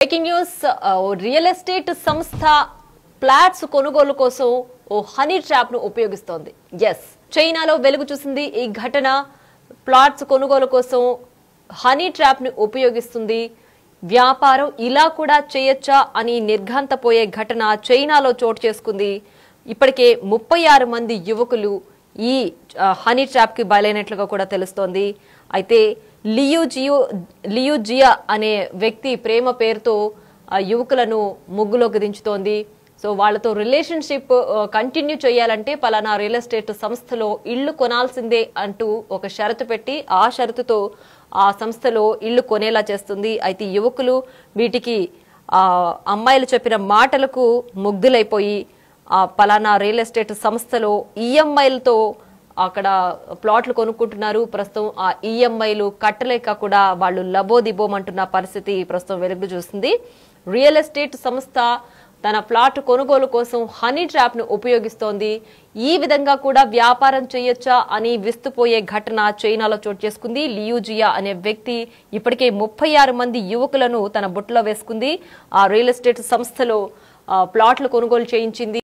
Breaking news real estate సంస్థ flats కొనుగోలు కోసం ఓ హనీ ట్రాప్ ను ఉపయోగిస్తోంది. చైనాలో వెలుగు చూసింది ఈ ఘటన. ఫ్లాట్స్ కొనుగోలు కోసం హనీ ట్రాప్ ను ఉపయోగిస్తుంది. వ్యాపారం ఇలా కూడా చేయొచ్చా అని నిర్ఘాంతపోయే ఘటన చైనాలో చోటు చేసుకుంది. ఇప్పటికే 36 మంది యువకులు ఈ హనీ ట్రాప్ కి బలైనట్లుగా కూడా తెలుస్తోంది. అయితే లియూ జియా అనే వ్యక్తి ప్రేమ పేరుతో యువకులను ముగ్గులోకి దించుతోంది. సో వాళ్లతో రిలేషన్షిప్ కంటిన్యూ చేయాలంటే పలానా రియల్ ఎస్టేట్ సంస్థలో ఇళ్లు కొనాల్సిందే అంటూ ఒక షరతు పెట్టి ఆ షరతుతో ఆ సంస్థలో ఇళ్లు కొనేలా చేస్తుంది. అయితే యువకులు వీటికి అమ్మాయిలు చెప్పిన మాటలకు ముగ్ధులైపోయి పలానా రియల్ ఎస్టేట్ సంస్థలో ఈఎంఐలతో అక్కడ ప్లాట్లు కొనుక్కుంటున్నారు. ప్రస్తుతం ఆ ఈఎంఐలు కట్టలేక కూడా వాళ్ళు లబోదిబోమంటున్న పరిస్థితి ప్రస్తుతం వెలుగు చూస్తుంది. రియల్ ఎస్టేట్ సంస్థ తన ఫ్లాట్ కొనుగోలు కోసం హనీ ట్రాప్ ను ఉపయోగిస్తోంది. ఈ విధంగా కూడా వ్యాపారం చేయొచ్చా అని విస్తుపోయే ఘటన చైనాలో చోటు చేసుకుంది. లియూ జియా అనే వ్యక్తి ఇప్పటికే 36 మంది యువకులను తన బుట్టలో వేసుకుంది. ఆ రియల్ ఎస్టేట్ సంస్థలో ప్లాట్లు కొనుగోలు చేయించింది.